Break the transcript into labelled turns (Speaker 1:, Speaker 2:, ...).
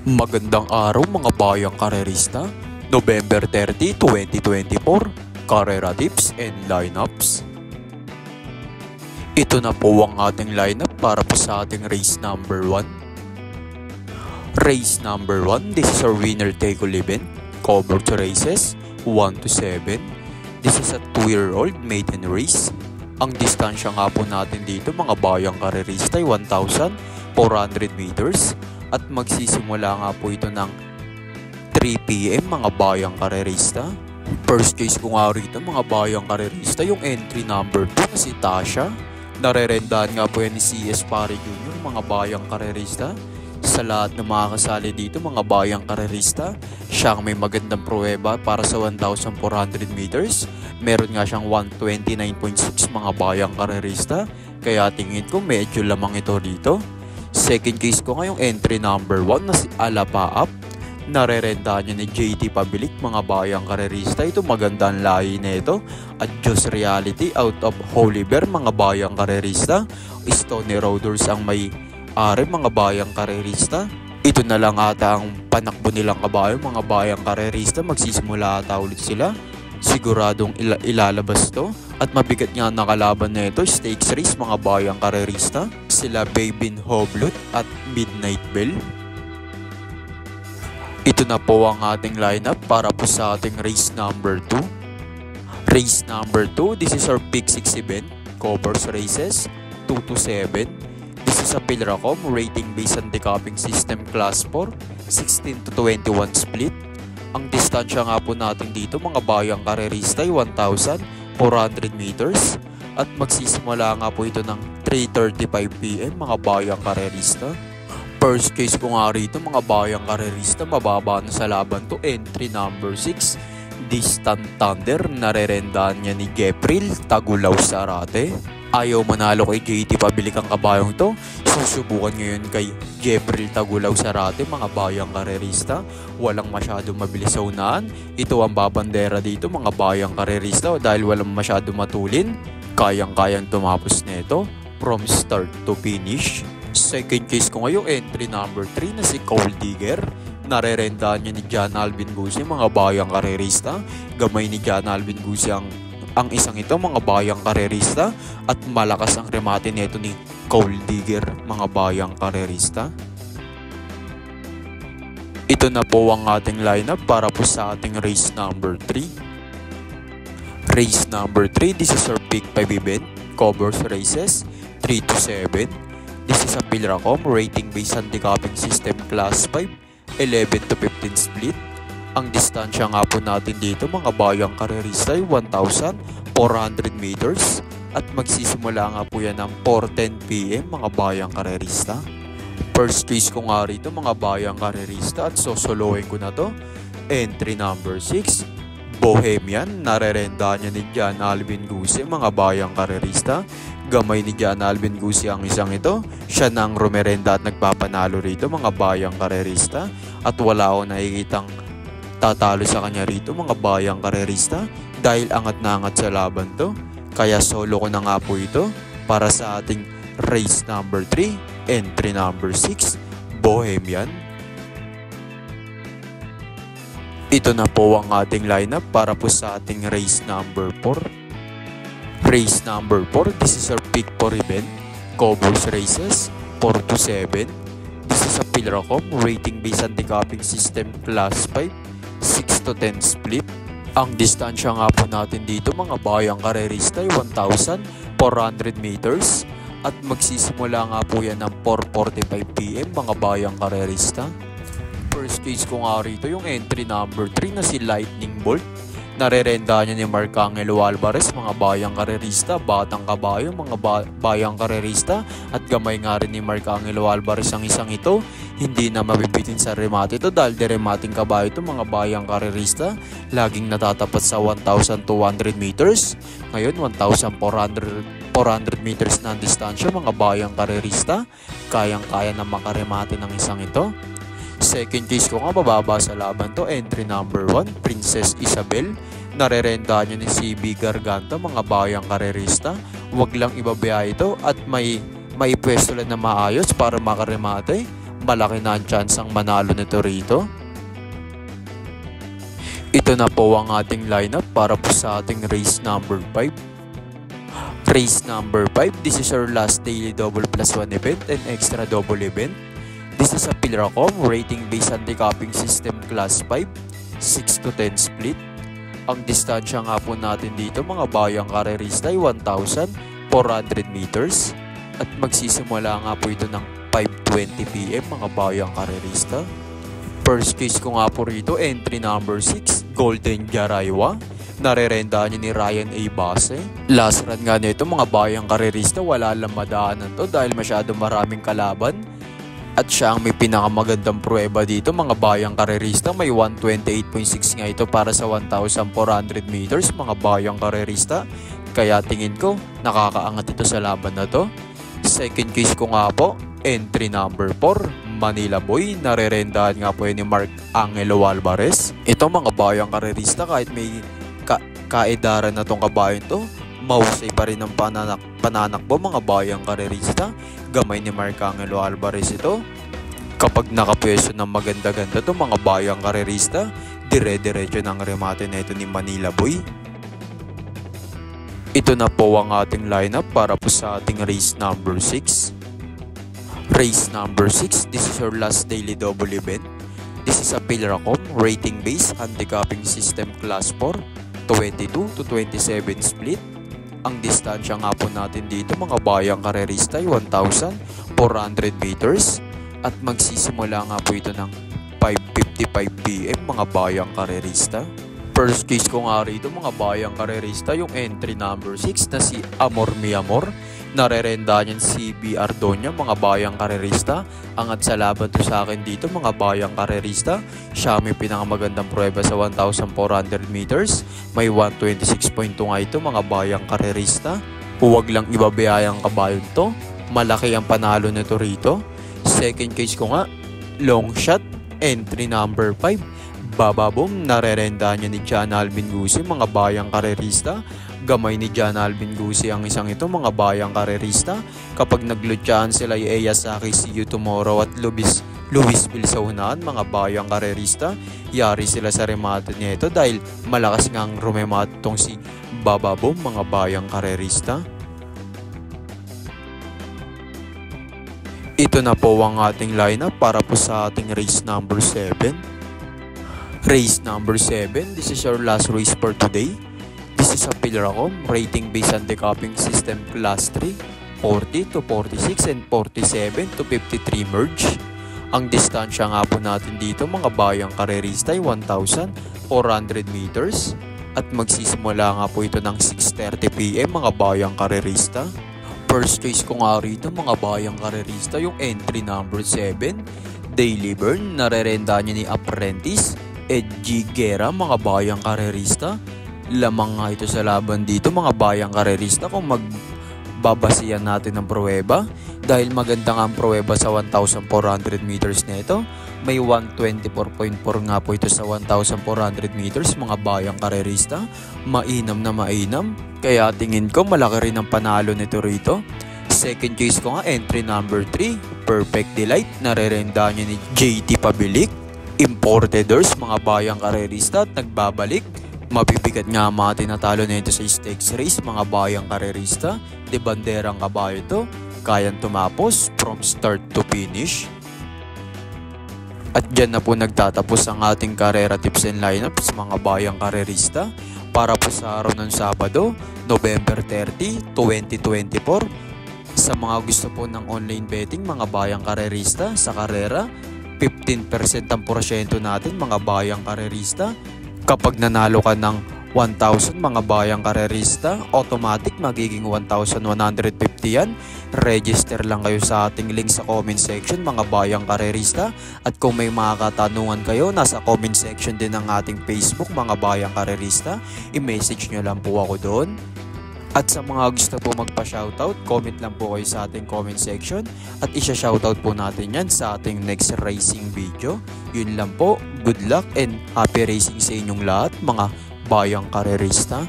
Speaker 1: Magandang araw mga bayang karerista, November 30, 2024, Karera Tips and Lineups. Ito na po ang ating lineup para po sa ating race number 1. Race number 1, this is our winner take all event, cover to races 1 to 7. This is a 2-year-old maiden race. Ang distansya nga po natin dito mga bayang karerista ay 1,400 meters. At magsisimula nga po ito ng 3 PM mga bayang karerista. First case ko nga rito mga bayang karerista, yung entry number 2 na si Tasha. Narerendahan nga po yan ni CS Pare Jr. mga bayang karerista. Sa lahat ng mga kasali dito mga bayang karerista, siyang may magandang pruweba para sa 1,400 meters. Meron nga siyang 129.6 mga bayang karerista. Kaya tingin ko medyo lamang ito dito. Second case ko ngayong entry number 1 na si Alapaap. Narerendahan niya ni JT Pabilik mga bayang karerista. Ito magandang lahi na ito. At Diyos Reality out of Holy Bear mga bayang karerista. Stony Roaders ang may ari mga bayang karerista. Ito na lang ata ang panakbo nilang kabayo mga bayang karerista. Magsisimula ata ulit sila. Siguradong ilalabas to. At mabigat nga nakalaban na ito, stakes race mga bayang karerista. Sila Babin Hoblut at Midnight Bell. Ito na po ang ating lineup para po sa ating race number 2. Race number 2, this is our Pick 6 event, covers races 2 to 7. This is a Pilracom rating based on decapping system class 4, 16 to 21 split. Ang distansya nga po natin dito mga bayang karerista ay 1,400 meters. At magsisimula nga po ito ng 3:35 PM mga bayang karerista. First case ko nga rito mga bayang karerista, mababa na sa laban to, entry number 6, Distant Thunder. Narerendahan niya ni Gepril Tagulaw Sarate. Ayaw manalo kay JT Pabilik ang kabayong to. Susubukan ngayon kay Gepril Tagulaw Sarate mga bayang karerista. Walang masyadong mabilis sa unahan. Ito ang babandera dito mga bayang karerista dahil walang masyadong matulin. Kayang-kayang tumapos nito from start to finish. Second case ko ngayon, entry number 3 na si Gold Digger. Narerendahan niya ni John Alvin Guzzi mga bayang karerista. Gamay ni John Alvin Guzzi ang isang ito mga bayang karerista. At malakas ang remate nito ni Gold Digger mga bayang karerista. Ito na po ang ating lineup para po sa ating race number 3. Race number 3, this is our Pick 5 event, covers races 3 to 7. This is a Pilracom rating based on decapping system class 5, 11 to 15 split. Ang distansya nga po natin dito mga bayang karerista ay 1,400 meters. At magsisimula nga po yan ng 4:10 PM mga bayang karerista. First case ko nga rito mga bayang karerista at sosolohin ko na to. Entry number 6, Bohemian. Narerendahan niya ni John Alvin Guzzi mga bayang karerista. Gamay ni John Alvin Guzzi ang isang ito. Siya nang rumerenda at nagpapanalo rito mga bayang karerista. At wala ako nakikitang tatalo sa kanya rito mga bayang karerista. Dahil angat na angat sa laban to. Kaya solo ko na nga po ito para sa ating race number 3, entry number 6, Bohemian. Ito na po ang ating lineup para po sa ating race number 4. Race number 4, this is our Pick 4 event, covers races 4 to 7. This is a Pilracom rating based on decapping system class 5, 6 to 10 split. Ang distansya nga po natin dito mga bayang karerista ay 1,400 meters. At magsisimula nga po yan ng 4:45 PM mga bayang karerista. First case ko nga rito yung entry number 3 na si Lightning Bolt. Narerendahan niya ni Marcangelo Alvarez mga bayang karerista. Batang kabayo mga bayang karerista. At gamay nga rin ni Marcangelo Alvarez ang isang ito. Hindi na mabibitin sa remate ito dahil deremating kabayo ito mga bayang karerista. Laging natatapat sa 1,200 meters. Ngayon 1,400 meters na ang distansya mga bayang karerista. Kayang-kaya na makaremate ng isang ito. Second case ko nga bababa sa laban to, entry number 1, Princess Isabel. Narerendahan niya ni CB Garganta mga bayang karerista. Huwag lang ibabaya ito at may pwesto lang na maayos para makaremate. malaki na ang chance ang manalo nito rito. Ito na po ang ating lineup para po sa ating race number 5. Race number 5, this is our last daily double plus 1 event and extra double event. This is a Pilracom rating based anti-capping system class 5, 6 to 10 split. Ang distansya nga po natin dito mga bayang karerista ay 1,400 meters. At magsisimula nga po ito ng 5:20 PM mga bayang karerista. First case ko nga po rito, entry number 6, Golden Jaraywa. Narerenda niya ni Ryan A. Base. Last run nga nito mga bayang karerista, wala lang madaanan to dahil masyado maraming kalaban. At siya ang may pinakamagandang pruweba dito mga bayang karerista. May 128.6 nga ito para sa 1,400 meters mga bayang karerista. Kaya tingin ko nakakaangat ito sa laban na to. Second case ko nga po, entry number 4, Manila Boy. Narerendahan nga po yun ni Mark Angelo Alvarez. Ito mga bayang karerista, kahit may kaedaran na tong kabayan to, mahusay pa rin ang pananakbo mga bayang karerista. Gamay ni Mark Angelo Alvarez ito. Kapag nakapwesto ng maganda-ganda to mga bayang karerista, dire-diretso ng remate na ito ni Manila Boy. Ito na po ang ating lineup para po sa ating race number 6. Race number 6, this is our last daily double event. This is a Pilracom rating based anti-capping system class 4, 22 to 27 split. Ang distansya nga po natin dito mga bayang karerista ay 1,400 meters. At magsisimula nga po ito ng 5:55 PM mga bayang karerista. First case ko nga rito mga bayang karerista, yung entry number 6 na si Amor Mi Amor. Narerenda niyan si B. Ardonia mga bayang karerista. Angat sa laban to sa akin dito mga bayang karerista. Siya may pinakamagandang pruweba sa 1,400 meters. May 126.2 nga ito mga bayang karerista. Huwag lang ibabayang kabayon to. Malaki ang panalo nito rito. Second case ko nga, long shot, entry number 5. Bababom, narerenda niya ni John Alvin Gusi mga bayang karerista. Gamay ni John Alvin Gusi ang isang ito mga bayang karerista. Kapag naglutsyahan sila yung Eyasaki See You Tomorrow at Louisville sa unahan mga bayang karerista, yari sila sa remate nito dahil malakas ngang rumemate tong si Bababom mga bayang karerista. Ito na po ang ating lineup para po sa ating race number 7. Race number 7, this is our last race for today. This is a Pilracom rating based anti-capping system class 3, 40 to 46 and 47 to 53 merge. Ang distansya nga po natin dito mga bayang karerista ay 1,400 meters. At magsisimula nga po ito ng 6:30 PM mga bayang karerista. First race ko nga rito mga bayang karerista, yung entry number 7, Daily Burn. Narerenda niya ni Apprentice Edgy Guerra mga bayang karerista. Lamang nga ito sa laban dito mga bayang karerista kung magbabasihan natin ng pruweba. Dahil maganda nga ang pruweba sa 1,400 meters nito. May 124.4 nga po ito sa 1,400 meters mga bayang karerista. Mainam na mainam. Kaya tingin ko malaki rin ang panalo nito rito. Second case ko nga, entry number 3, Perfect Delight. Narerenda niya ni JT Pabilik. Importeders mga bayang karerista at nagbabalik. Mabibigat nga mga tinatalo na ito sa stakes race mga bayang karerista. De banderang kabayo to, kayang tumapos from start to finish. At dyan na po nagtatapos ang ating karera tips and lineups mga bayang karerista para po sa araw ng Sabado, November 30, 2024. Sa mga gusto po ng online betting mga bayang karerista sa karera, 15% ang porsyento natin mga bayang karerista. Kapag nanalo ka ng 1,000 mga bayang karerista, automatic magiging 1,150 yan. Register lang kayo sa ating link sa comment section mga bayang karerista. At kung may mga katanungan kayo, nasa comment section din ng ating Facebook mga bayang karerista. I-message nyo lang po ako doon. At sa mga gusto po magpa-shoutout, comment lang po kayo sa ating comment section at isa-shoutout po natin yan sa ating next racing video. Yun lang po, good luck and happy racing sa inyong lahat mga bayang karerista.